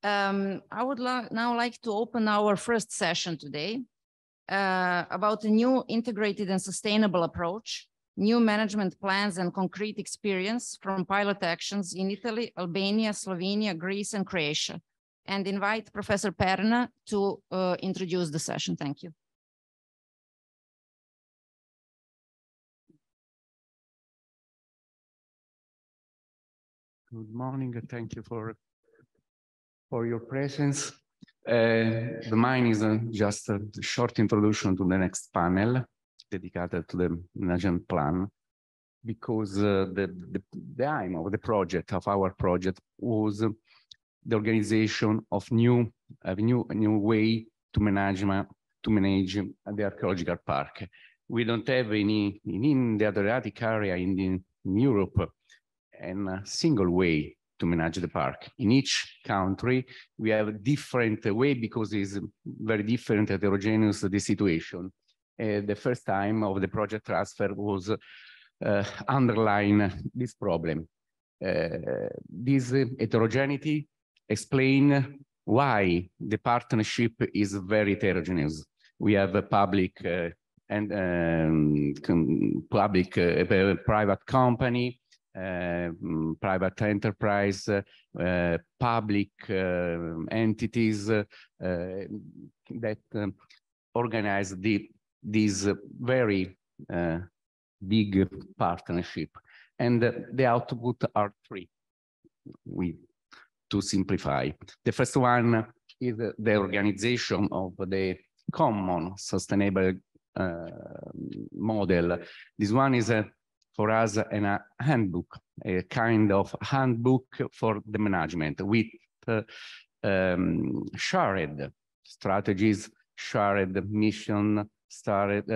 I would now like to open our first session today about a new integrated and sustainable approach, new management plans and concrete experience from pilot actions in Italy, Albania, Slovenia, Greece, and Croatia, and invite Professor Perna to introduce the session. Thank you. Good morning. Thank you for your presence. Mine is just a short introduction to the next panel dedicated to the management plan, because the aim of the project, of our project, was the organization of a new way to manage the archaeological park. We don't have any in the Adriatic area in Europe and a single way to manage the park. In each country, we have a different way because it's very different, heterogeneous, the situation. The first time of the project transfer was underline this problem. This heterogeneity explain why the partnership is very heterogeneous. We have a public private company, private enterprise, public entities that organize this very big partnership. And the output are three, to simplify. The first one is the organization of the common sustainable model. This one is for us a handbook, a kind of handbook for the management with shared strategies, shared mission, shared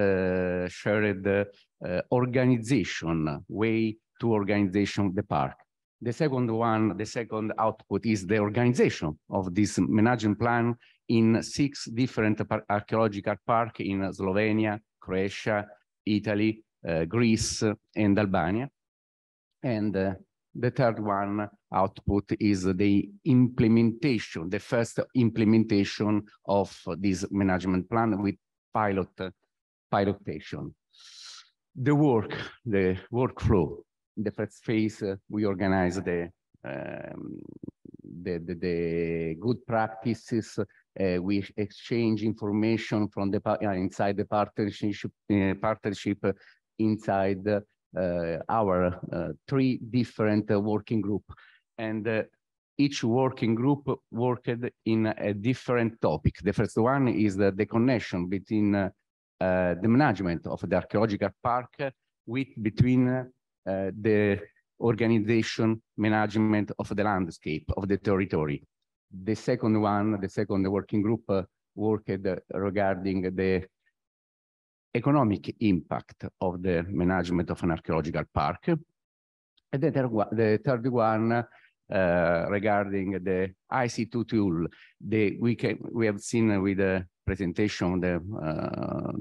organization, way to organization the park. The second output is the organization of this management plan in 6 different archaeological parks in Slovenia, Croatia, Italy, Greece, and Albania. And the third one output is the implementation, the first implementation of this management plan with pilotation. The workflow. In the first phase, we organize the good practices. We exchange information from the inside the partnership inside our 3 different working groups, and each working group worked in a different topic. The first one is the connection between the management of the archaeological park between the organization management of the landscape, of the territory. The second working group worked regarding the economic impact of the management of an archaeological park. And the third one regarding the IC2 tool. We have seen with the presentation of the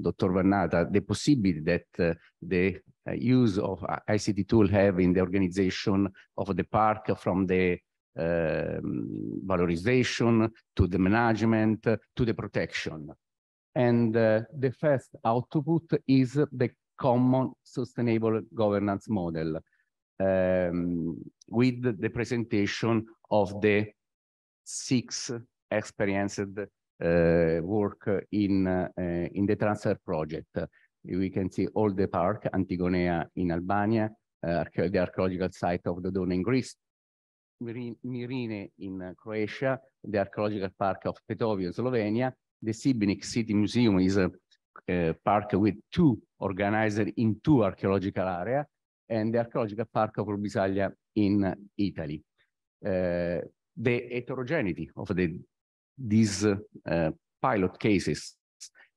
Dr. Vernata the possibility that the use of ICT tool have in the organization of the park, from the valorization to the management to the protection. And the first output is the common sustainable governance model, with the presentation of the 6 experienced work in the transfer project. We can see all the park, Antigonea in Albania, the archaeological site of the Dona in Greece, Mirine in Croatia, the archaeological park of Poetovio in Slovenia. The Sibnik City Museum is a park with 2 organized in 2 archaeological areas, and the archaeological park of Urbs in Italy. The heterogeneity of these pilot cases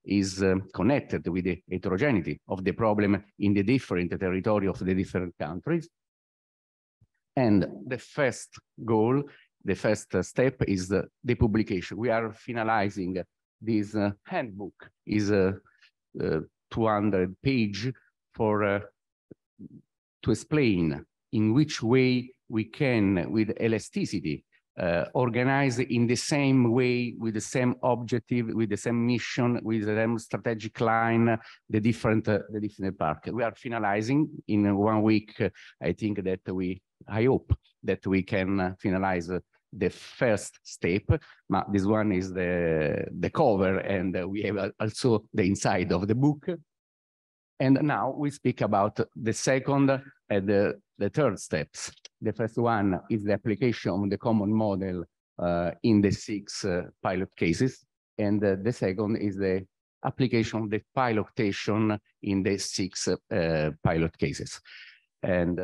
is connected with the heterogeneity of the problem in the different territory of the different countries. And the first goal, the first step is the publication. We are finalizing this handbook, is 200 pages to explain in which way we can, with elasticity, organized in the same way, with the same objective, with the same mission, with the same strategic line, the different park. We are finalizing in 1 week. I think that I hope that we can finalize the first step. But this one is the cover, and we have also the inside of the book. And now we speak about the second and the third steps. The first one is the application of the common model in the 6 pilot cases. And the second is the application of the pilotation in the 6 pilot cases. And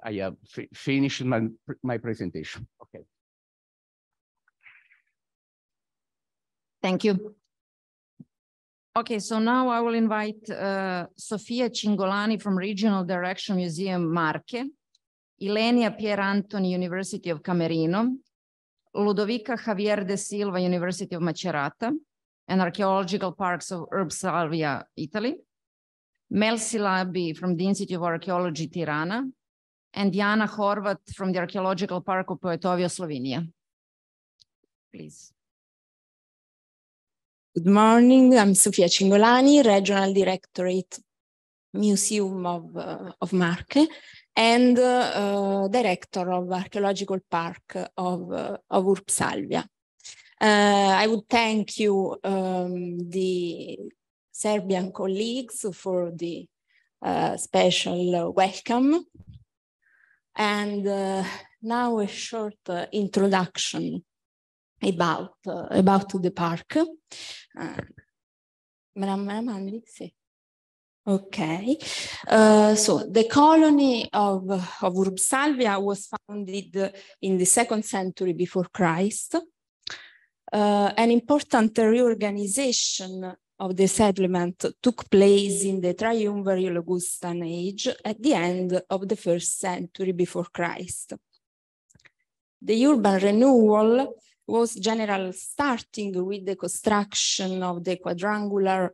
I have finished my presentation. Okay. Thank you. Okay, so now I will invite Sofia Cingolani from Regional Direction Museum Marche, Ilenia Pierantoni, University of Camerino, Ludovica Xavier de Silva, University of Macerata, and Archaeological Parks of Urbs, Salvia, Italy, Melsi Labi from the Institute of Archaeology, Tirana, and Jana Horvat from the Archaeological Park of Poetovio, Slovenia. Please. Good morning, I'm Sofia Cingolani, Regional Directorate Museum of Marche, and Director of Archaeological Park of Urbs, Salvia. I would thank you, the Serbian colleagues, for the special welcome. And now a short introduction about the park. Okay, so the colony of Urbs Salvia was founded in the 2nd century before Christ. An important reorganization of the settlement took place in the Triumviral Augustan age at the end of the 1st century before Christ. The urban renewal was general, starting with the construction of the quadrangular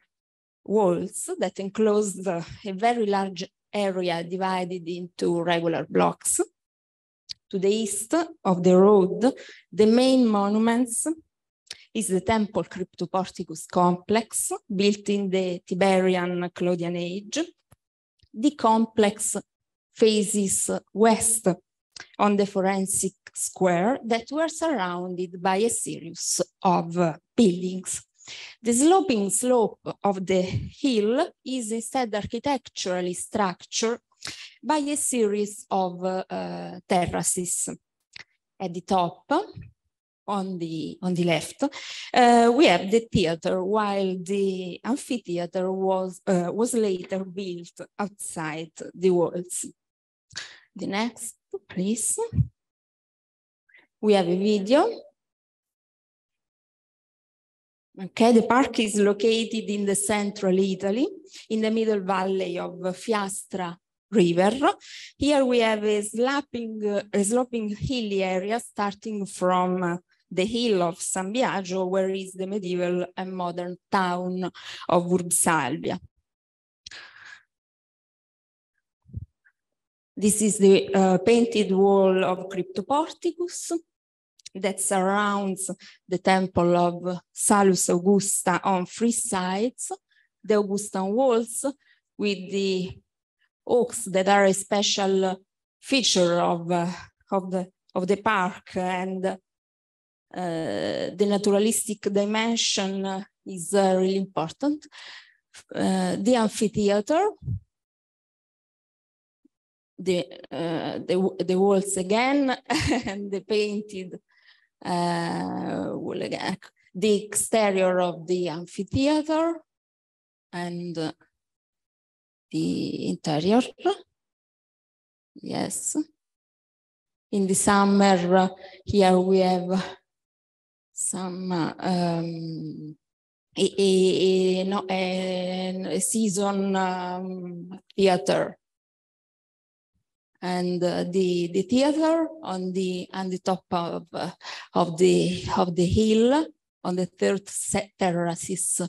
walls that enclosed a very large area divided into regular blocks. To the east of the road, the main monuments is the temple Cryptoporticus complex, built in the Tiberian Claudian age. The complex faces west on the forensic square that were surrounded by a series of buildings. The sloping slope of the hill is instead architecturally structured by a series of terraces. At the top, on the left, we have the theater, while the amphitheater was later built outside the walls. The next, please. We have a video. Okay, the park is located in the central Italy, in the middle valley of Fiastra River. Here we have a sloping hilly area starting from the hill of San Biagio, where is the medieval and modern town of Urbs Salvia. This is the painted wall of Cryptoporticus that surrounds the temple of Salus Augusta on 3 sides, the Augustan walls with the oaks that are a special feature of the park, and the naturalistic dimension is really important. The amphitheater, the walls again, and the painted the exterior of the amphitheater and the interior. Yes. In the summer, here we have some a season theater. And the theater on the top of the hill, on the 3rd terraces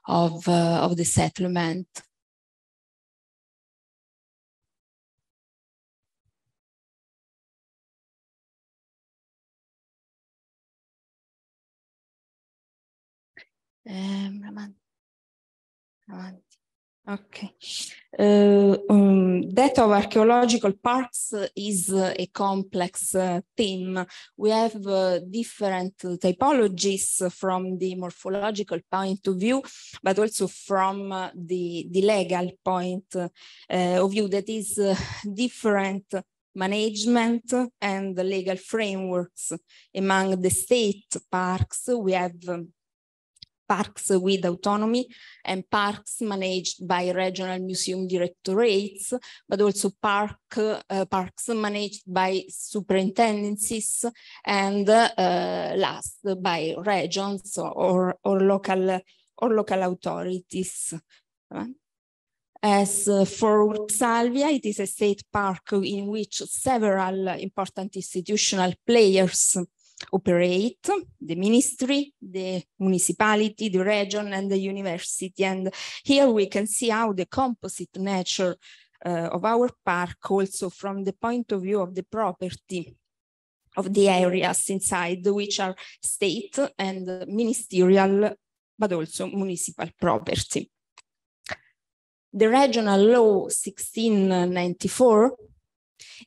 of the settlement. Okay. That of archaeological parks is a complex theme. We have different typologies from the morphological point of view, but also from the legal point of view, that is different management and the legal frameworks. Among the state parks, we have parks with autonomy and parks managed by regional museum directorates, but also parks managed by superintendencies and last by regions or local authorities. As for Salvia, it is a state park in which several important institutional players operate: the ministry, the municipality, the region, and the university. And here we can see how the composite nature of our park, also from the point of view of the property of the areas inside, which are state and ministerial, but also municipal property. The Regional Law 1694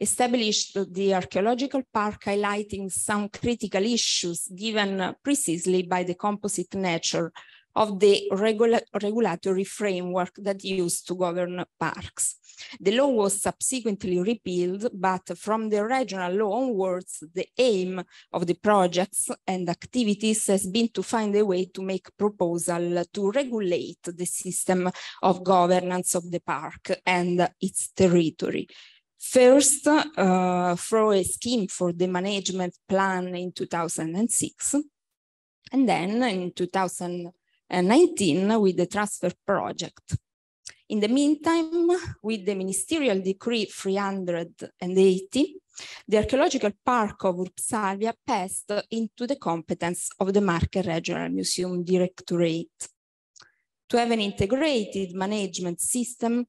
established the archaeological park, highlighting some critical issues given precisely by the composite nature of the regulatory framework that used to govern parks. The law was subsequently repealed, but from the regional law onwards, the aim of the projects and activities has been to find a way to make proposal to regulate the system of governance of the park and its territory. First, through a scheme for the management plan in 2006, and then in 2019 with the transfer project. In the meantime, with the Ministerial Decree 380, the Archaeological Park of Urbs Salvia passed into the competence of the Marche Regional Museum Directorate. To have an integrated management system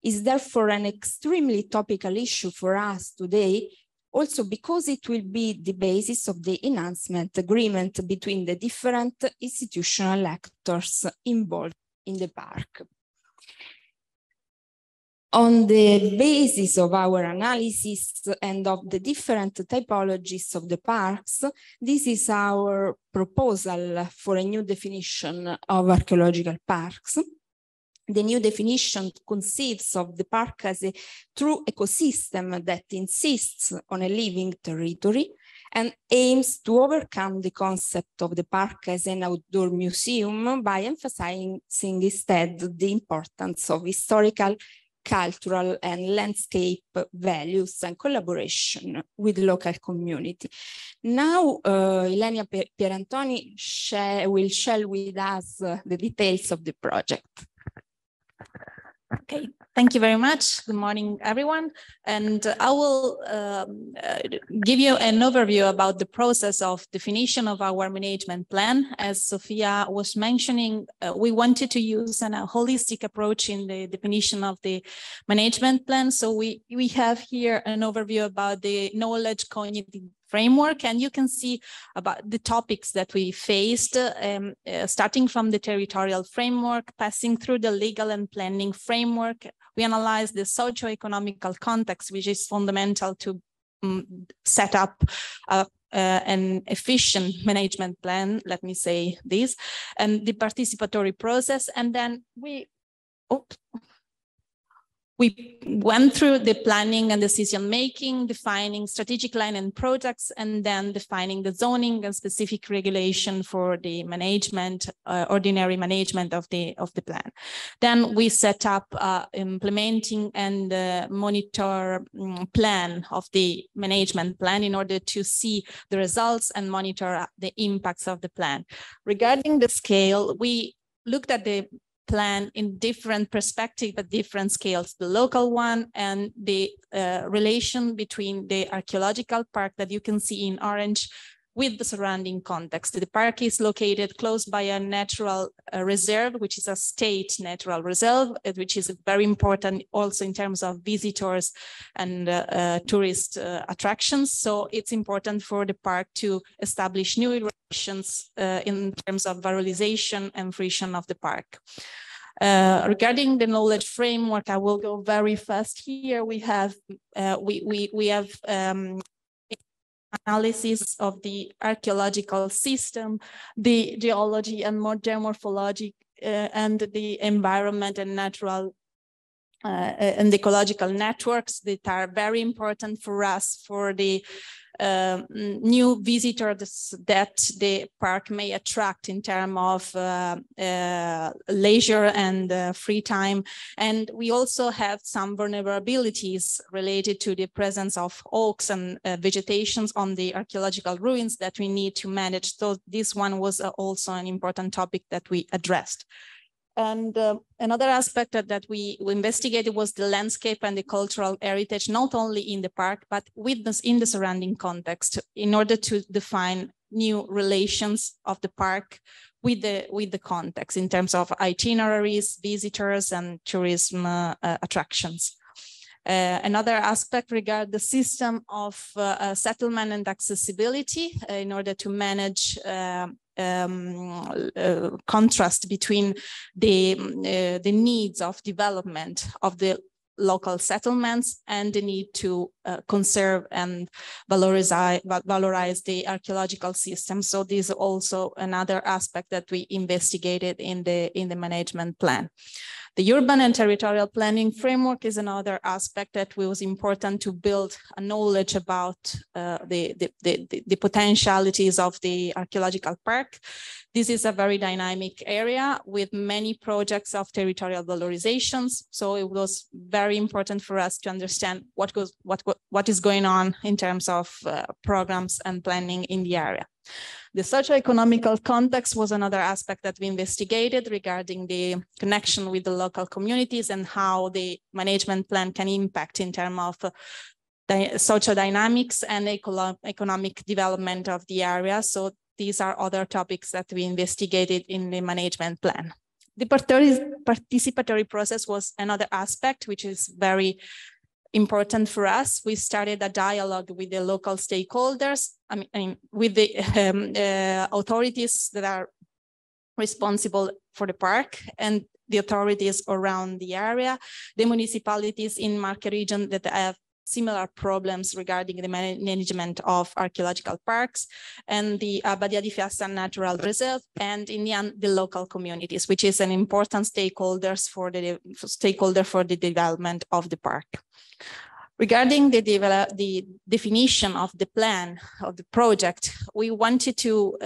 is therefore an extremely topical issue for us today, also because it will be the basis of the enhancement agreement between the different institutional actors involved in the park. On the basis of our analysis and of the different typologies of the parks, this is our proposal for a new definition of archaeological parks. The new definition conceives of the park as a true ecosystem that insists on a living territory and aims to overcome the concept of the park as an outdoor museum by emphasizing instead the importance of historical, cultural, and landscape values and collaboration with the local community. Now, Ilenia Pierantoni will share with us the details of the project. Okay, thank you very much. Good morning, everyone. And I will give you an overview about the process of definition of our management plan. As Sofia was mentioning, we wanted to use a holistic approach in the definition of the management plan. So we have here an overview about the knowledge cognitive framework, and you can see about the topics that we faced, starting from the territorial framework, passing through the legal and planning framework. We analyzed the socio-economical context, which is fundamental to set up an efficient management plan, let me say this, and the participatory process. And then we went through the planning and decision-making, defining strategic line and projects, and then defining the zoning and specific regulation for the management, ordinary management of the plan. Then we set up implementing and monitor plan of the management plan in order to see the results and monitor the impacts of the plan. Regarding the scale, we looked at the plan in different perspectives at different scales, the local one and the relation between the archaeological park that you can see in orange with the surrounding context. The park is located close by a natural reserve, which is a state natural reserve, which is very important also in terms of visitors and tourist attractions. So it's important for the park to establish new relations in terms of valorization and fruition of the park. Regarding the knowledge framework, I will go very fast here. We have analysis of the archaeological system, the geology and more geomorphology, and the environment and natural and ecological networks that are very important for us for the new visitors that the park may attract in terms of leisure and free time. And we also have some vulnerabilities related to the presence of oaks and vegetations on the archaeological ruins that we need to manage. So this one was also an important topic that we addressed. And another aspect that we investigated was the landscape and the cultural heritage, not only in the park, but in the surrounding context, in order to define new relations of the park with the context in terms of itineraries, visitors, and tourism attractions. Another aspect regards the system of settlement and accessibility in order to manage contrast between the needs of development of the local settlements and the need to conserve and valorize the archaeological system. So this is also another aspect that we investigated in the management plan. The urban and territorial planning framework is another aspect that was important to build a knowledge about the potentialities of the archaeological park. This is a very dynamic area with many projects of territorial valorizations. So it was very important for us to understand what is going on in terms of programs and planning in the area. The socio-economical context was another aspect that we investigated regarding the connection with the local communities and how the management plan can impact in terms of social dynamics and economic development of the area. So these are other topics that we investigated in the management plan. The participatory process was another aspect which is very important for us. We started a dialogue with the local stakeholders, I mean with the authorities that are responsible for the park and the authorities around the area, the municipalities in Marche region that have similar problems regarding the management of archaeological parks, and the Badia di Fiassa Natural Reserve, and in the end, the local communities, which is an important stakeholder for the development of the park. Regarding the definition of the plan of the project, we wanted to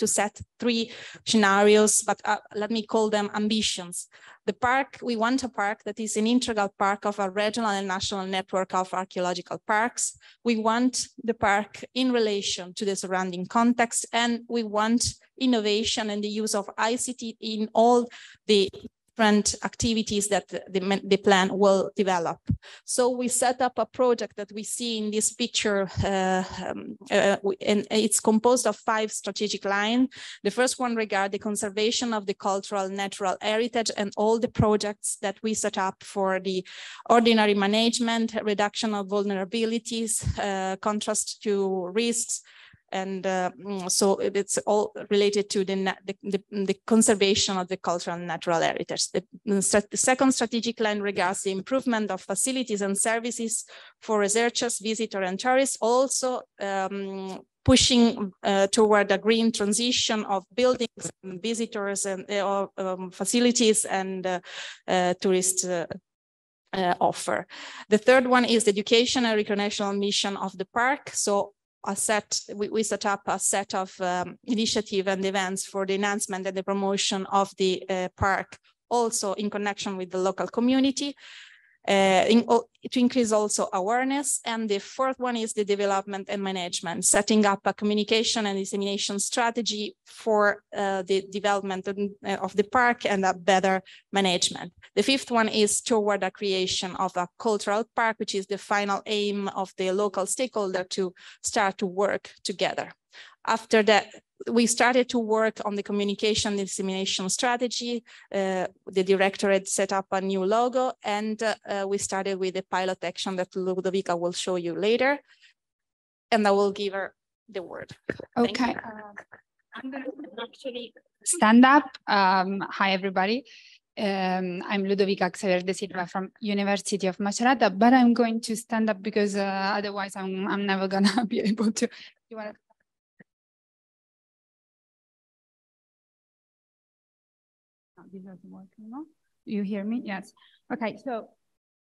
set 3 scenarios, but let me call them ambitions. The park, we want a park that is an integral part of a regional and national network of archaeological parks. We want the park in relation to the surrounding context, and we want innovation and the use of ICT in all the different activities that the plan will develop. So we set up a project that we see in this picture, and it's composed of 5 strategic lines. The first one regards the conservation of the cultural natural heritage and all the projects that we set up for the ordinary management, reduction of vulnerabilities, contrast to risks, and so it's all related to the conservation of the cultural and natural heritage. The second strategic line regards the improvement of facilities and services for researchers, visitors, and tourists, also pushing toward a green transition of buildings, and visitors, and facilities, and tourist offer. The third one is the education and recreational mission of the park. So we set up a set of initiative and events for the enhancement and the promotion of the park, also in connection with the local community, to increase also awareness. And the fourth one is the development and management, setting up a communication and dissemination strategy for the development of the park and a better management. The fifth one is toward the creation of a cultural park, which is the final aim of the local stakeholder to start to work together. After that, we started to work on the communication dissemination strategy. The directorate set up a new logo, and we started with the pilot action that Ludovica will show you later. And I will give her the word. Okay. I'm going to actually stand up. Hi, everybody. I'm Ludovica Xavier de Silva from University of Macerata, but I'm going to stand up because otherwise I'm never going to be able to. You want to? This doesn't work anymore. You hear me? Yes. Okay. So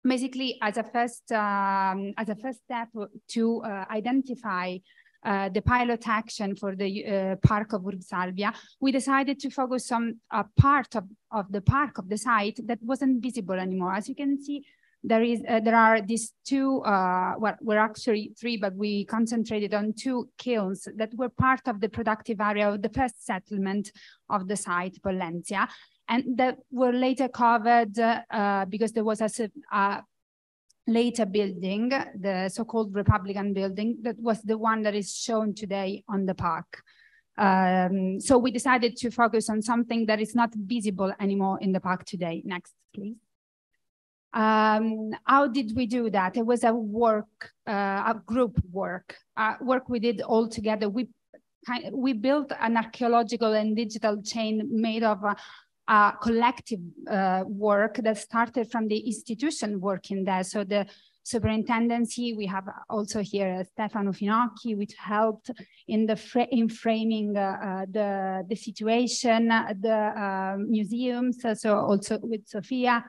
basically, as a first step to identify the pilot action for the park of Urbs Salvia, we decided to focus on a part of the park of the site that wasn't visible anymore. As you can see, there are these two, well, we're actually three, but we concentrated on two kilns that were part of the productive area of the first settlement of the site, Pollentia, and that were later covered because there was a later building, the so-called Republican building, that was the one that is shown today on the park. So we decided to focus on something that is not visible anymore in the park today. Next, please. How did we do that? It was a group work we did all together. We built an archaeological and digital chain made of collective work that started from the institution working there. So the superintendency, we have also here Stefano Finocchi, which helped in framing the situation, the museums, so also with Sofia.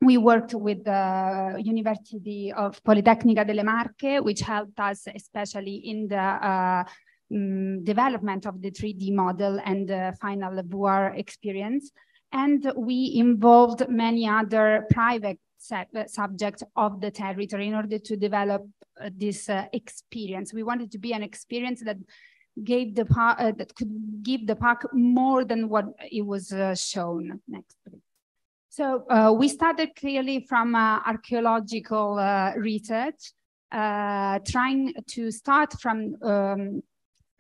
We worked with the University of Politecnica delle Marche, which helped us especially in the development of the 3D model and the final VR experience. And we involved many other private subjects of the territory in order to develop this experience. We wanted to be an experience that gave the park, that could give the park more than what it was shown. Next, please. So we started clearly from archaeological research, trying to start from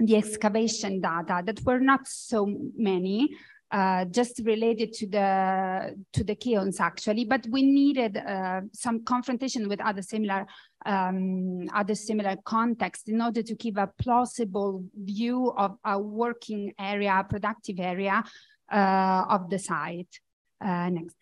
the excavation data that were not so many, just related to the kilns actually, but we needed some confrontation with other similar contexts in order to give a plausible view of a working area, productive area of the site. Next.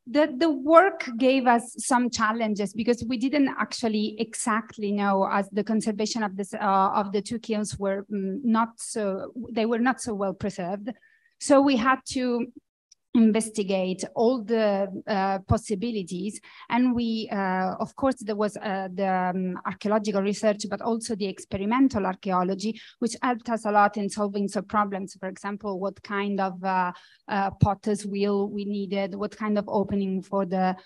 The work gave us some challenges because we didn't actually exactly know, as the conservation of this of the two kilns were not so well preserved. So we had to investigate all the possibilities, and we of course there was the archaeological research, but also the experimental archaeology, which helped us a lot in solving some problems. For example, what kind of potter's wheel we needed, what kind of opening for the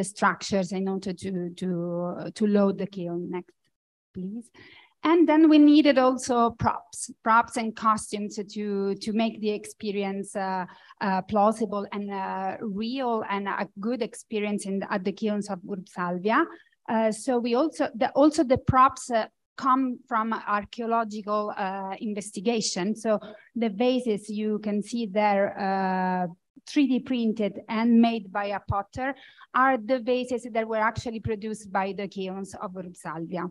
structures in order to load the kiln. Next, please. And then we needed also props and costumes to make the experience plausible and real, and a good experience at the kilns of Urbs Salvia. So we also the props come from archaeological investigation. So the vases you can see there, 3D printed and made by a potter, are the vases that were actually produced by the kilns of Urbs Salvia.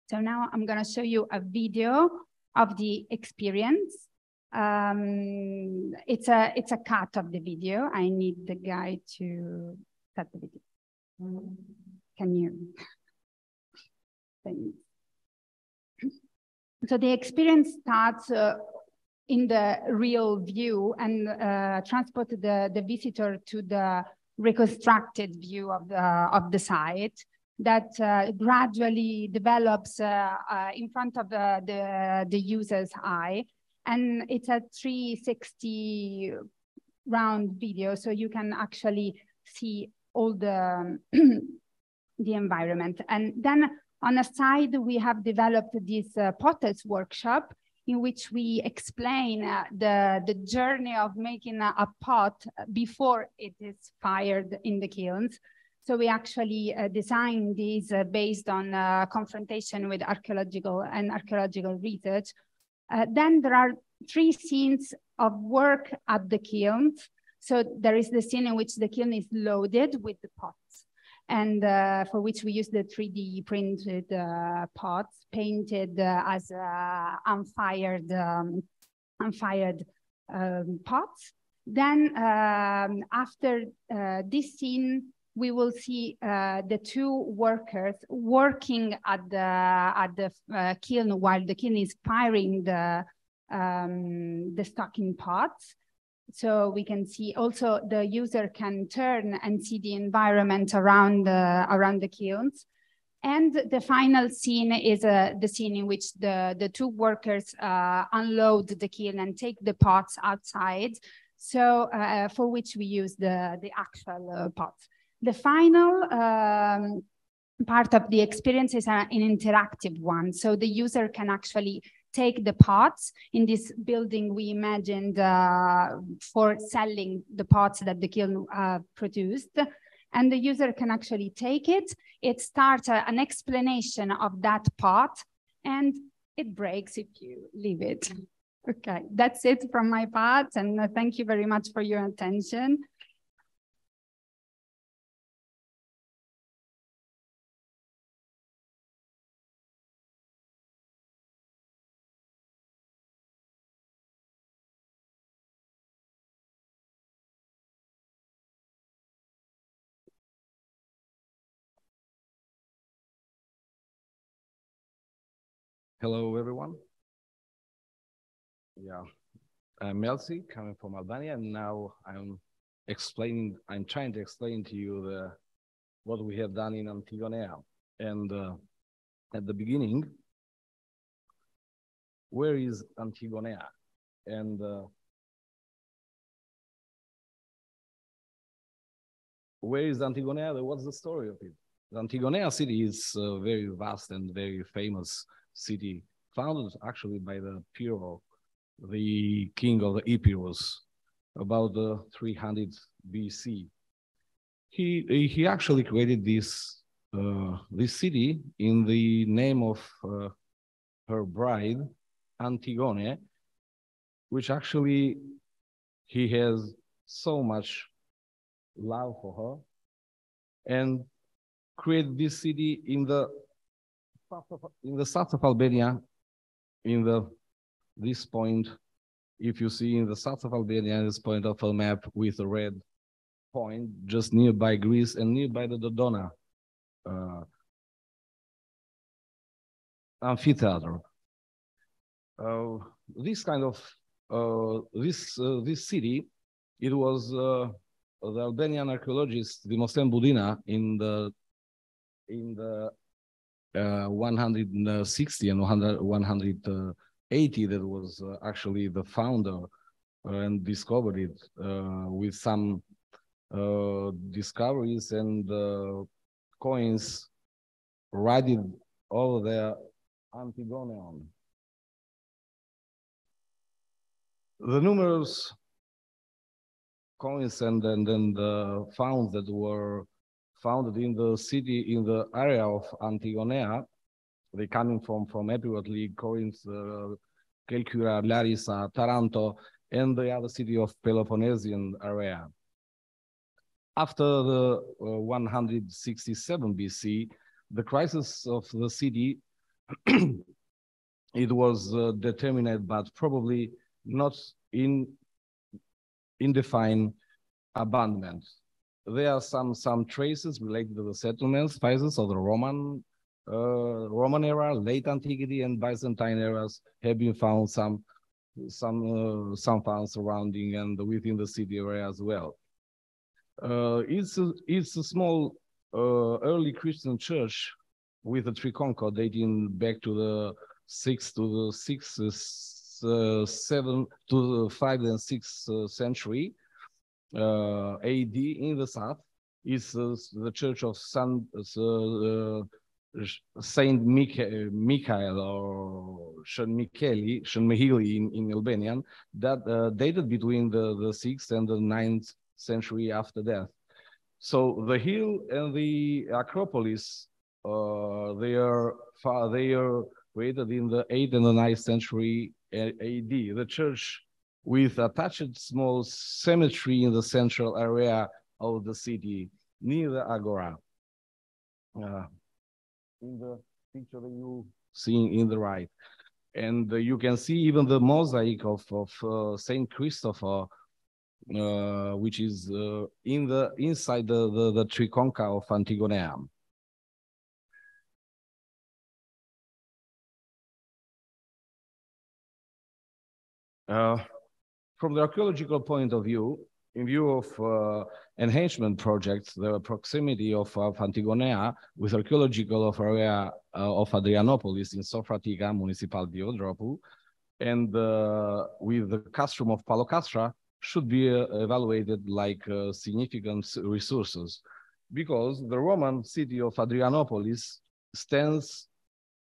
So now I'm going to show you a video of the experience. It's a cut of the video. I need the guy to cut the video. Can you? So the experience starts in the real view and transport the visitor to the reconstructed view of the site that gradually develops in front of the user's eye. And it's a 360 round video, so you can actually see all the environment. And then on a side, we have developed this potter's workshop in which we explain the journey of making a pot before it is fired in the kilns. So we actually designed these based on confrontation with archaeological research. Then there are 3 scenes of work at the kilns. So there is the scene in which the kiln is loaded with the pots, and for which we use the 3D printed pots painted as unfired pots. Then after this scene, we will see the 2 workers working at the kiln while the kiln is firing the stocking pots. So we can see also the user can turn and see the environment around the kilns. And the final scene is the scene in which the 2 workers unload the kiln and take the pots outside. So for which we use the actual pots. The final part of the experience is an interactive one. So the user can actually take the pots. In this building, we imagined for selling the pots that the kiln produced. And the user can actually take it. It starts an explanation of that pot, and it breaks if you leave it. Okay, that's it from my part. And thank you very much for your attention. Hello, everyone. Yeah, I'm Melsi, coming from Albania, and now I'm trying to explain to you what we have done in Antigonea. And at the beginning, where is Antigonea? And where is Antigonea? What's the story of it? The Antigonea city is a very vast and very famous city, founded actually by the Pyrrho, the king of the Epirus, about 300 BC. He actually created this city in the name of her bride, Antigone, which actually he has so much love for her, and created this city in the south of Albania, this point. If you see in the south of Albania, this point of a map with a red point, just nearby Greece and nearby the Dodona amphitheater. This kind of this city, it was the Albanian archaeologist Dimosthenes Budina in the 160 and 180 that was actually the founder and discovered it with some discoveries and coins writing over there Antigonea. The numerous coins and found that were founded in the city, in the area of Antigonea, they coming from everywhere, Corinth, Calcura, Larissa, Taranto, and the other city of Peloponnesian area. After the 167 BC, the crisis of the city, it was determined, but probably not in indefined abandonment. There are some traces related to the settlements, phases of the Roman era, late antiquity, and Byzantine eras have been found some found surrounding and within the city area as well. It's a small early Christian church with a triconchor dating back to the 5th and 6th century AD in the south. Is the church of Saint Michael or Shenmihili in Albanian, that dated between the 6th and the 9th century after death. So the hill and the Acropolis, they are created in the 8th and the 9th century AD. The church with attached small cemetery in the central area of the city near the Agora. In the picture that you see in the right. And you can see even the mosaic of Saint Christopher, which is inside the Triconca of Antigonea. From the archaeological point of view, in view of enhancement projects, the proximity of Antigonea with archaeological of area of Adrianopolis in Sofratica, municipality of Dropu, and with the castrum of Palocastra should be evaluated like significant resources, because the Roman city of Adrianopolis stands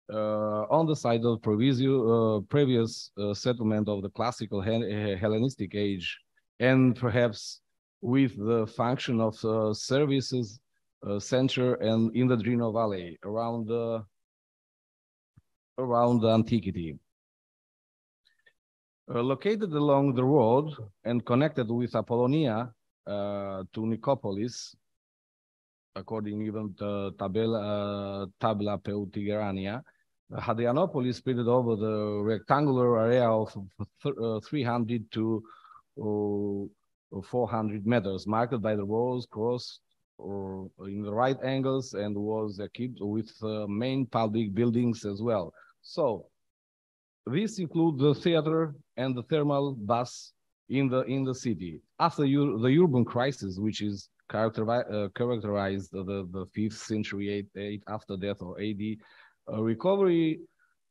on the side of previous settlement of the classical Hellenistic age, and perhaps with the function of services center and in the Drino Valley around the antiquity. Located along the road and connected with Apollonia to Nicopolis, according even to Tabla Peutigranea, Hadrianopolis spread over the rectangular area of 300 to 400 meters, marked by the rows crossed or in the right angles, and was equipped with main public buildings as well. So this includes the theater and the thermal baths in the city. After the urban crisis, which is characterized the 5th century after death or AD, recovery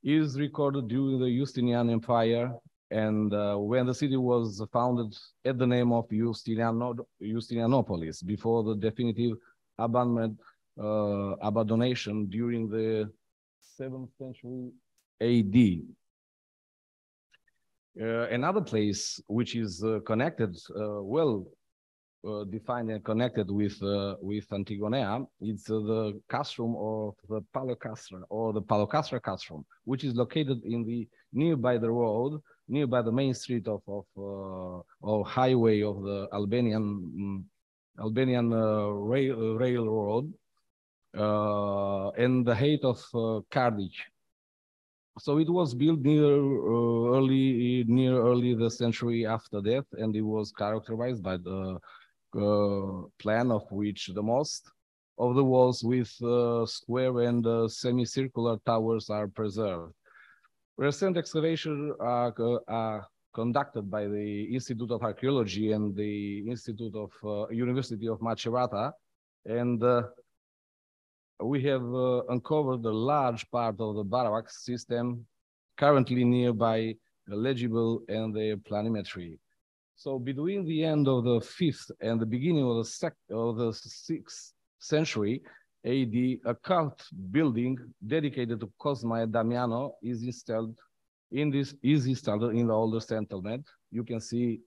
is recorded during the Justinian Empire, and when the city was founded at the name of Justinianopolis before the definitive abandonation during the 7th century AD. Another place which is connected, defined and connected with Antigonea, it's the castrum of the Palocastra, or the Palocastra castrum, which is located in the nearby the road, nearby the main street of highway of the Albanian railroad, and the height of Cardiff. So it was built near early the century after death, and it was characterized by the plan of which the most of the walls with square and semicircular towers are preserved. Recent excavations are conducted by the Institute of Archaeology and the Institute of University of Macerata, and we have uncovered a large part of the Barak system currently nearby legible and their planimetry. So between the end of the 5th and the beginning of the 6th century AD, a cult building dedicated to Cosma and Damiano is installed in the older settlement. You can see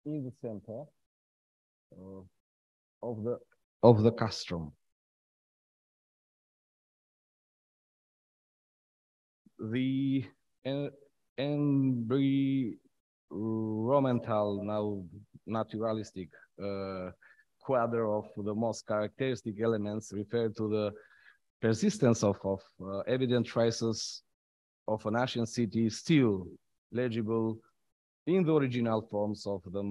in the center of the castrum. The environmental, now naturalistic quadre of the most characteristic elements refer to the persistence of evident traces of an ancient city still legible in the original forms of the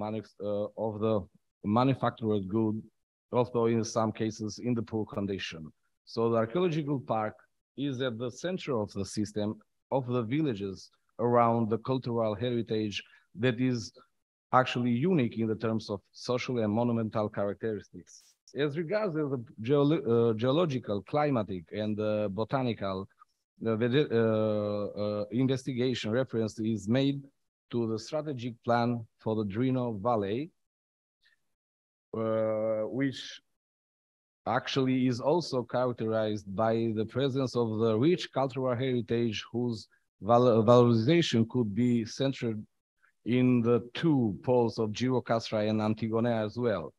manufactured good, although in some cases in the poor condition. So the archaeological park is at the center of the system of the villages around the cultural heritage that is actually unique in the terms of social and monumental characteristics. As regards the geological, climatic, and botanical investigation, reference is made to the strategic plan for the Drino Valley, which actually is also characterized by the presence of the rich cultural heritage whose valorization could be centered in the two poles of Girocastra and Antigonea as well.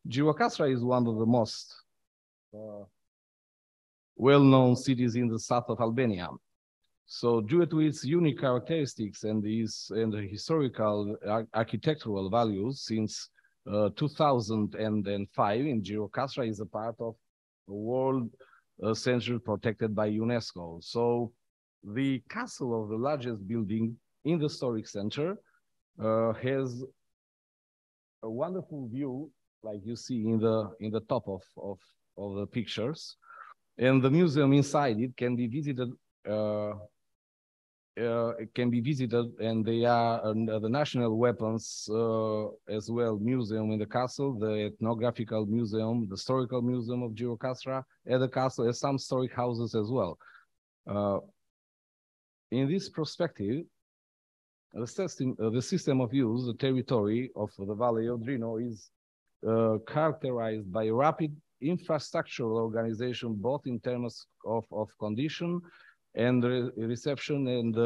Girocastra is one of the most well-known cities in the south of Albania. So due to its unique characteristics and the historical architectural values, since 2005, in Girocastra is a part of the World Century protected by UNESCO. So the castle of the largest building in the historic center has a wonderful view, like you see in the top of the pictures, and the museum inside it can be visited. It can be visited, and they are the National Weapons as well museum in the castle, the Ethnographical Museum, the Historical Museum of Girocastra at the castle, and some historic houses as well. In this perspective, the system of use, the territory of the Valley of Drino is characterized by rapid infrastructural organization, both in terms of condition and reception and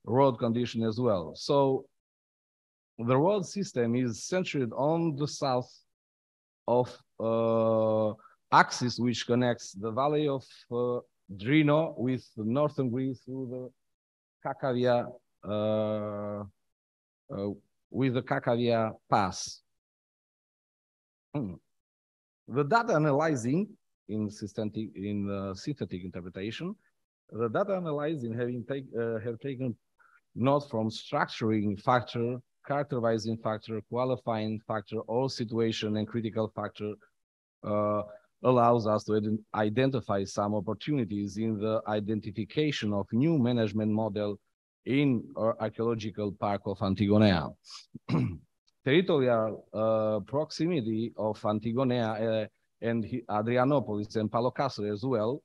road condition as well. So the road system is centered on the south of axis, which connects the Valley of Drino with northern Greece through the Kakavia, with the Kakavia Pass. The data analyzing in synthetic interpretation, the data analyzing have taken note from structuring factor, characterizing factor, qualifying factor, or situation and critical factor allows us to identify some opportunities in the identification of new management model in our archaeological park of Antigonea. Territorial proximity of Antigonea and Adrianopolis and Palocastre as well.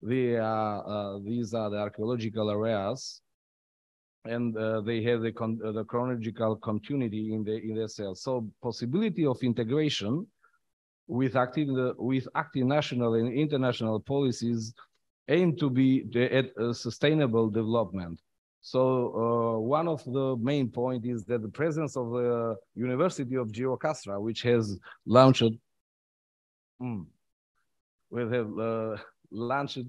These are the archaeological areas, and they have the chronological continuity in the cells. So possibility of integration with active national and international policies aim to be at sustainable development. So one of the main points is that the presence of the University of Girocastra, which has launched, launched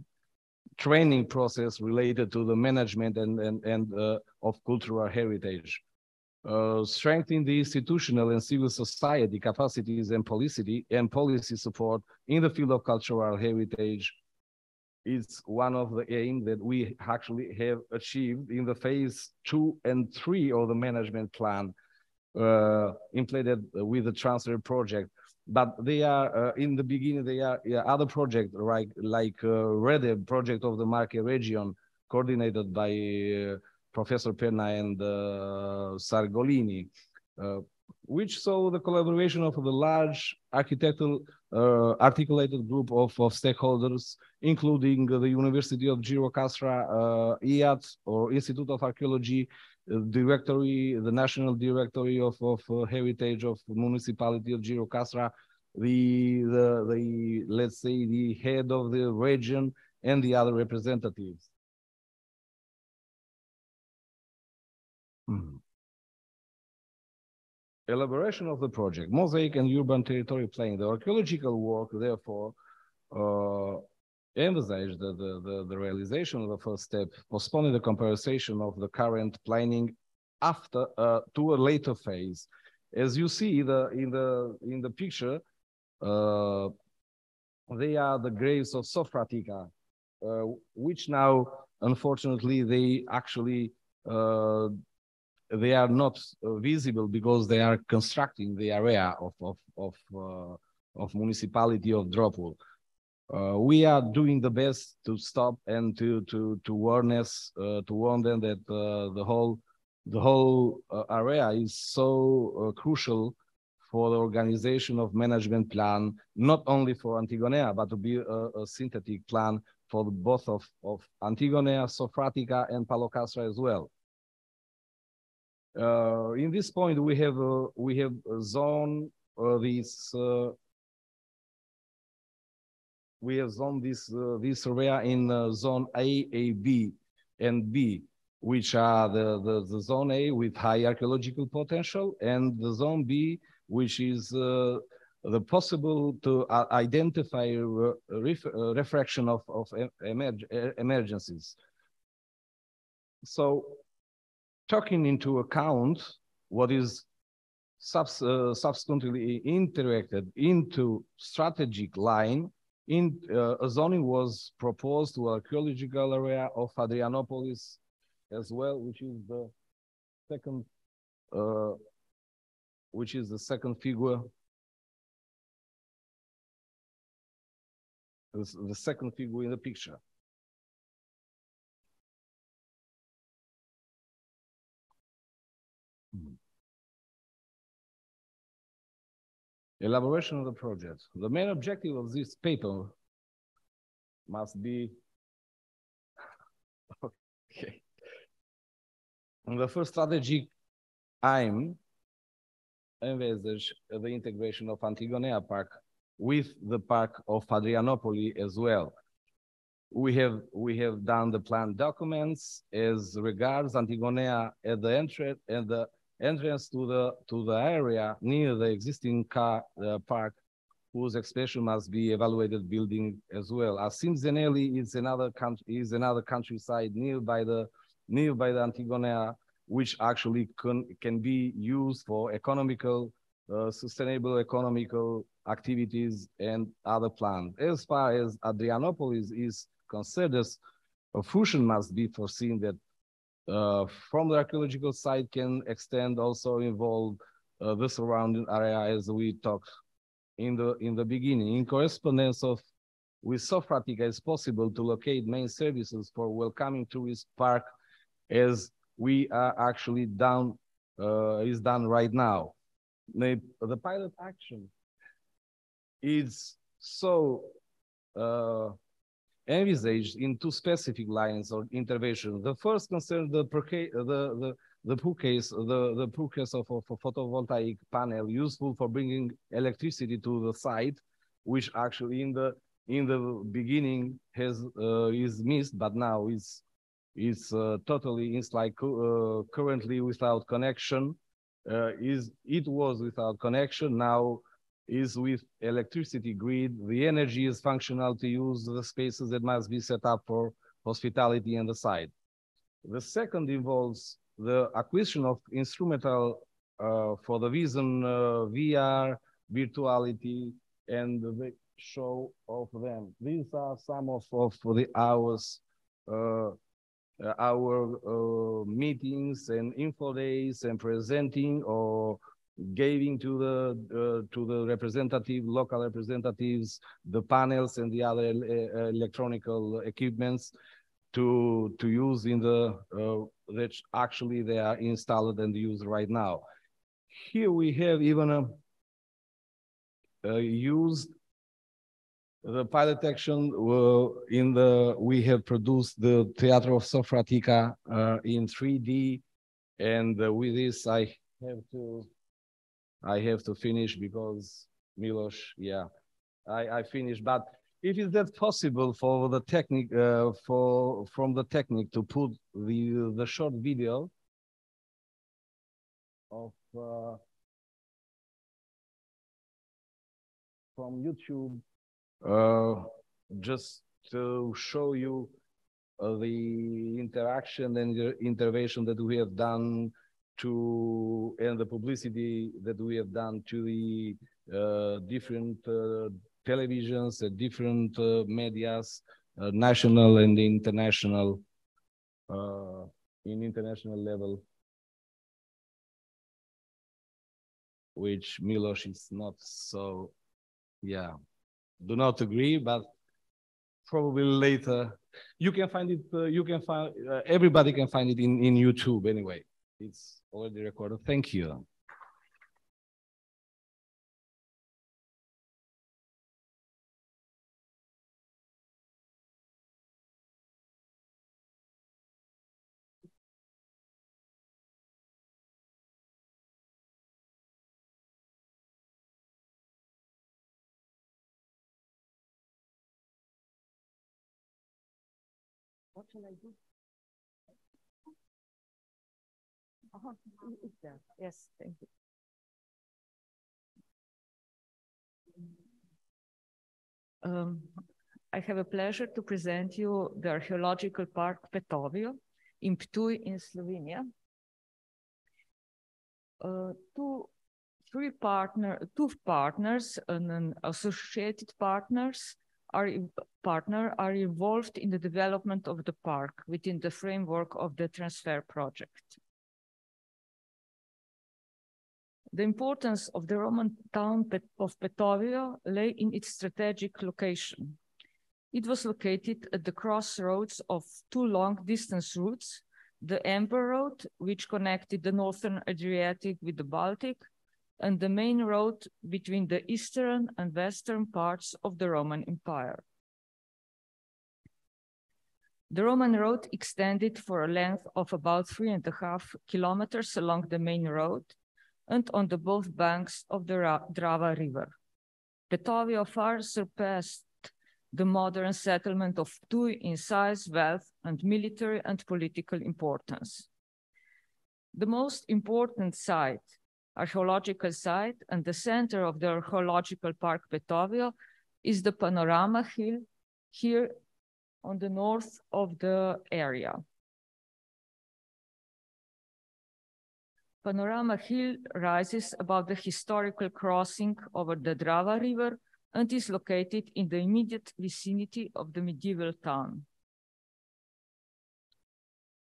training process related to the management and of cultural heritage, strengthening the institutional and civil society capacities and policy support in the field of cultural heritage. It's one of the aims that we actually have achieved in the phase 2 and 3 of the management plan implemented with the transfer project. But they are, in the beginning, they are other projects like REDE project of the Marche region, coordinated by Professor Penna and Sargolini, which saw the collaboration of the large articulated group of stakeholders, including the University of Girocastra, IAT, or Institute of Archaeology, Directory, the National Directory of Heritage of Municipality of Girocastra, let's say the head of the region, and the other representatives. Elaboration of the project, mosaic and urban territory planning. The archaeological work, therefore, emphasized the realization of the first step, postponing the comparison of the current planning after to a later phase. As you see in the picture, they are the graves of Sofratica, which now, unfortunately, they actually they are not visible because they are constructing the area of municipality of Dropul. We are doing the best to stop and to warn them that the whole area is so crucial for the organization of management plan, not only for Antigonea, but to be a synthetic plan for both of Antigonea, Sofratica, and Palocastra as well. In this point, we have zoned this area in zone A, B, and B, which are the zone A with high archaeological potential, and the zone B, which is the possible to identify refraction of emergencies. So taking into account what is subsequently interacted into strategic line, a zoning was proposed to archaeological area of Adrianopolis as well, which is the second figure. The second figure in the picture. Elaboration of the project. The main objective of this paper must be, okay. And the first strategic aim envisage the integration of Antigonea Park with the park of Adrianopolis as well. We have done the plan documents as regards Antigonea at the entrance to the area near the existing park, whose expansion must be evaluated building as well. As Cingolani is another countryside nearby the Antigonea, which actually can be used for economical, sustainable economical activities and other plans. As far as Adrianopolis is considered, a fusion must be foreseen that from the archaeological side can extend, also involve the surrounding area, as we talked in the beginning. In correspondence with Sofratica, it's possible to locate main services for welcoming tourist park, as we are actually done right now. The pilot action is so envisaged in two specific lines of intervention. The first concerns the purchase of a photovoltaic panel useful for bringing electricity to the site, which actually in the beginning is missed, but now is totally, it's like currently without connection. It was without connection, now is with electricity grid. The energy is functional to use the spaces that must be set up for hospitality on the site. The second involves the acquisition of instrumental for the vision, VR, virtuality, and the show of them. These are some of our meetings and info days and presenting or giving to the local representatives, the panels and the other electronical equipments to use in the that actually they are installed and used right now. Here we have even used the pilot action we have produced the Teatro of Sofratica in 3D, and with this I have to finish because Milos, yeah, I finished. But if it's that possible for the technique, from the technique to put the short video of from YouTube, just to show you the interaction and the intervention that we have done and the publicity that we have done to the different televisions and different medias, national and international, in international level, which Milos is not so, yeah, do not agree, but probably later you can find it. Everybody can find it in YouTube anyway. It's already recorded. Thank you. What shall I do? It's there. Yes, thank you. I have a pleasure to present you the Archaeological Park Poetovio in Ptuj in Slovenia. Two partners and an associated partners are involved in the development of the park within the framework of the transfer project. The importance of the Roman town of Poetovio lay in its strategic location. It was located at the crossroads of two long-distance routes, the Emperor Road, which connected the northern Adriatic with the Baltic, and the main road between the eastern and western parts of the Roman Empire. The Roman road extended for a length of about 3.5 kilometers along the main road and on the both banks of the Drava River. Poetovio far surpassed the modern settlement of Ptuj in size, wealth, and military and political importance. The most important site, archaeological site, and the center of the Archaeological Park Poetovio is the Panorama Hill here on the north of the area. Panorama Hill rises above the historical crossing over the Drava River and is located in the immediate vicinity of the medieval town.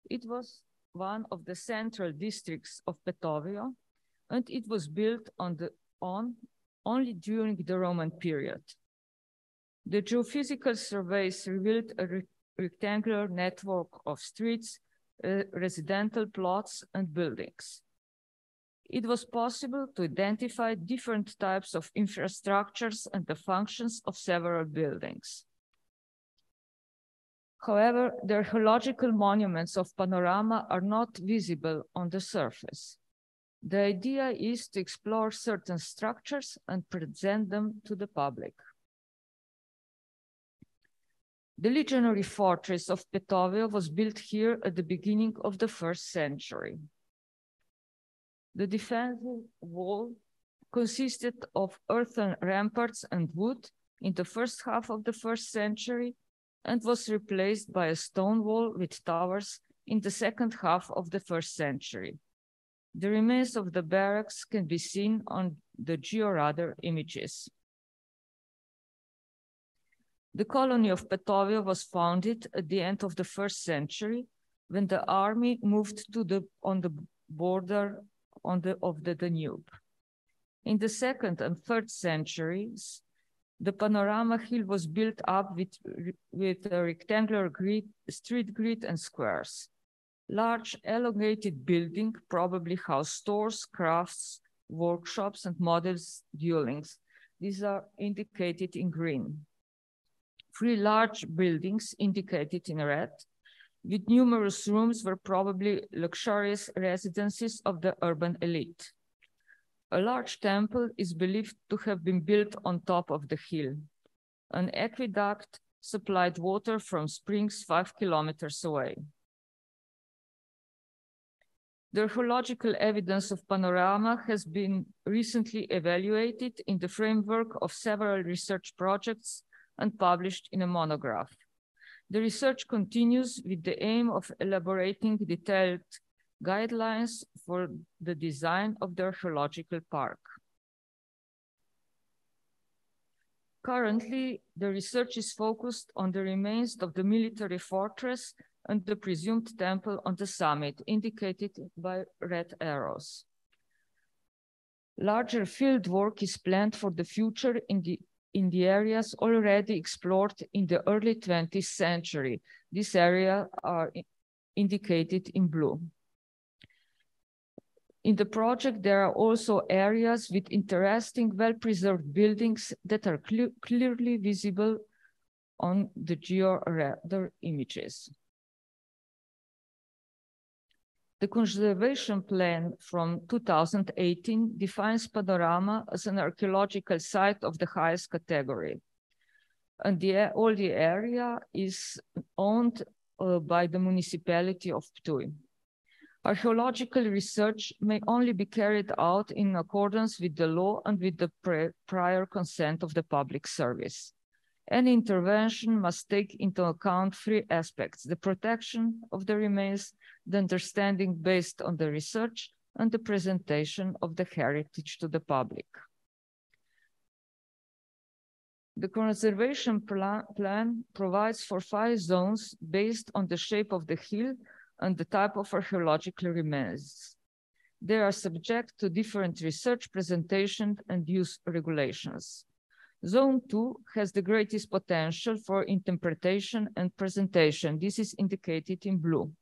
It was one of the central districts of Poetovio, and it was built only during the Roman period. The geophysical surveys revealed a rectangular network of streets, residential plots, and buildings. It was possible to identify different types of infrastructures and the functions of several buildings. However, the archaeological monuments of Panorama are not visible on the surface. The idea is to explore certain structures and present them to the public. The legionary fortress of Poetovio was built here at the beginning of the 1st century. The defensive wall consisted of earthen ramparts and wood in the first half of the 1st century and was replaced by a stone wall with towers in the second half of the 1st century. The remains of the barracks can be seen on the georadar images. The colony of Poetovio was founded at the end of the 1st century when the army moved on the border of the Danube. In the 2nd and 3rd centuries, the Panorama Hill was built up with a rectangular street grid and squares. Large elongated buildings probably house stores, crafts, workshops, and models dwellings. These are indicated in green. 3 large buildings indicated in red with numerous rooms were probably luxurious residences of the urban elite. A large temple is believed to have been built on top of the hill. An aqueduct supplied water from springs 5 kilometers away. The archaeological evidence of Panorama has been recently evaluated in the framework of several research projects and published in a monograph. The research continues with the aim of elaborating detailed guidelines for the design of the archaeological park. Currently, the research is focused on the remains of the military fortress and the presumed temple on the summit, indicated by red arrows. Larger field work is planned for the future in the areas already explored in the early 20th century. These areas are indicated in blue. In the project, there are also areas with interesting, well-preserved buildings that are clearly visible on the georadar images. The conservation plan from 2018 defines Panorama as an archaeological site of the highest category. And all the area is owned by the municipality of Ptuj. Archaeological research may only be carried out in accordance with the law and with the prior consent of the public service. Any intervention must take into account three aspects: the protection of the remains, the understanding based on the research, and the presentation of the heritage to the public. The conservation plan provides for 5 zones based on the shape of the hill and the type of archaeological remains. They are subject to different research, presentation, and use regulations. Zone 2 has the greatest potential for interpretation and presentation. This is indicated in blue.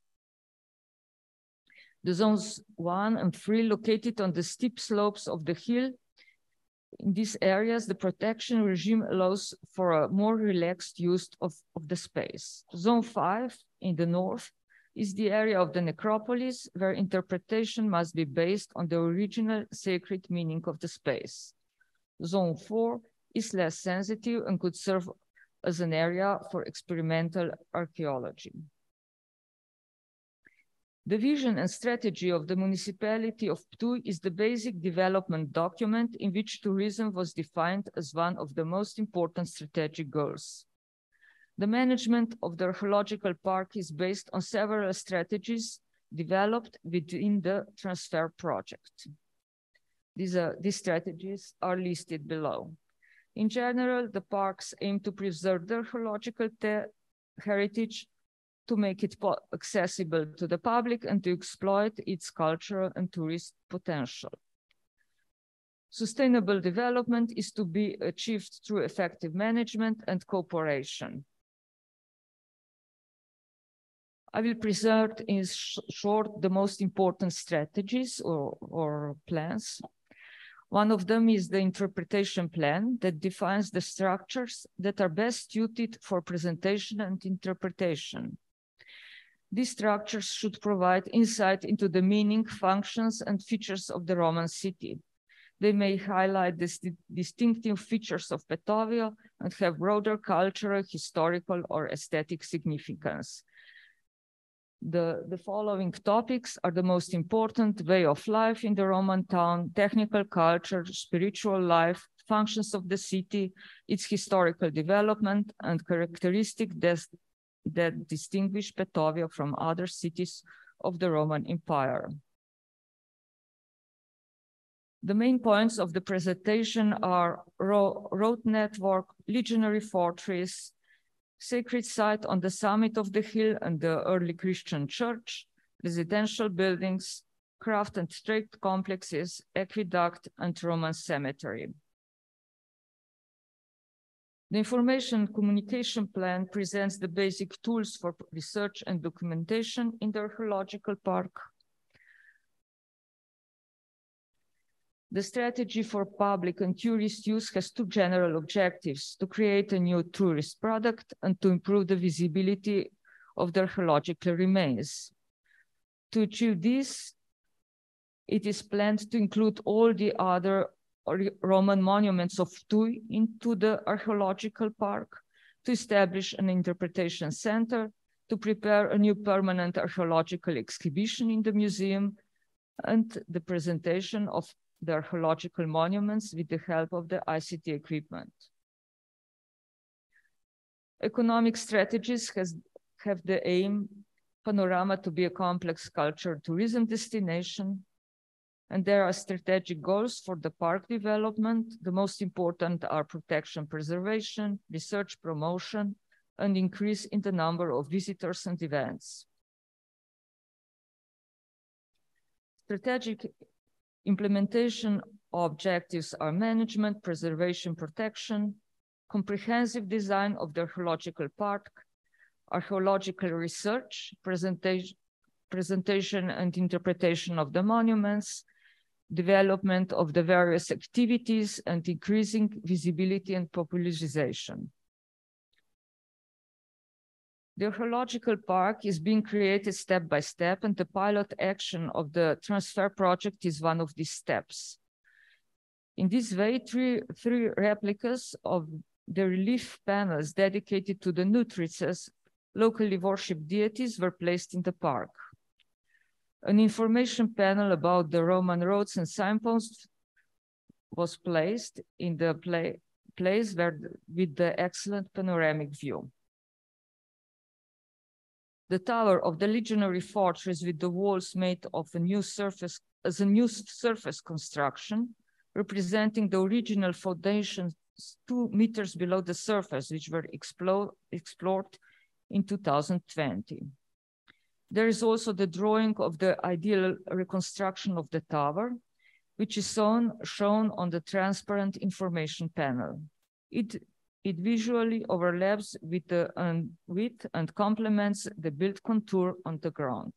The zones 1 and 3 located on the steep slopes of the hill. In these areas, the protection regime allows for a more relaxed use of the space. Zone 5 in the north is the area of the necropolis where interpretation must be based on the original sacred meaning of the space. Zone 4 is less sensitive and could serve as an area for experimental archaeology. The vision and strategy of the municipality of Ptuj is the basic development document in which tourism was defined as one of the most important strategic goals. The management of the archaeological park is based on several strategies developed within the transfer project. These strategies are listed below. In general, the parks aim to preserve the archaeological heritage, to make it accessible to the public, and to exploit its cultural and tourist potential. Sustainable development is to be achieved through effective management and cooperation. I will present in short the most important strategies or plans. One of them is the interpretation plan that defines the structures that are best suited for presentation and interpretation. These structures should provide insight into the meaning, functions, and features of the Roman city. They may highlight the distinctive features of Poetovio and have broader cultural, historical, or aesthetic significance. The following topics are the most important: way of life in the Roman town, technical culture, spiritual life, functions of the city, its historical development, and characteristics that distinguish Poetovio from other cities of the Roman Empire. The main points of the presentation are road network, legionary fortress, sacred site on the summit of the hill and the early Christian church, residential buildings, craft and trade complexes, aqueduct, and Roman cemetery. The information communication plan presents the basic tools for research and documentation in the archaeological park. The strategy for public and tourist use has 2 general objectives: to create a new tourist product and to improve the visibility of the archaeological remains. To achieve this, it is planned to include all the other Roman monuments of Ptuj into the archaeological park, to establish an interpretation center, to prepare a new permanent archaeological exhibition in the museum, and the presentation of the archaeological monuments with the help of the ICT equipment. Economic strategies have the aim Panorama to be a complex culture tourism destination, and there are strategic goals for the park development. The most important are protection, preservation, research, promotion, and increase in the number of visitors and events. Strategic implementation objectives are management, preservation, protection, comprehensive design of the archaeological park, archaeological research, presentation and interpretation of the monuments, development of the various activities, and increasing visibility and popularization. The archaeological park is being created step by step, and the pilot action of the transfer project is one of these steps. In this way, three replicas of the relief panels dedicated to the nutrices, locally worshipped deities, were placed in the park. An information panel about the Roman roads and signposts was placed in the place with the excellent panoramic view. The tower of the legionary fortress with the walls made of a new surface construction, representing the original foundations 2 meters below the surface, which were explored in 2020. There is also the drawing of the ideal reconstruction of the tower, which is shown on the transparent information panel. It visually overlaps with and complements the built contour on the ground.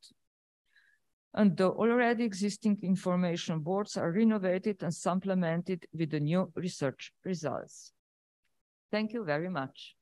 And the already existing information boards are renovated and supplemented with the new research results. Thank you very much.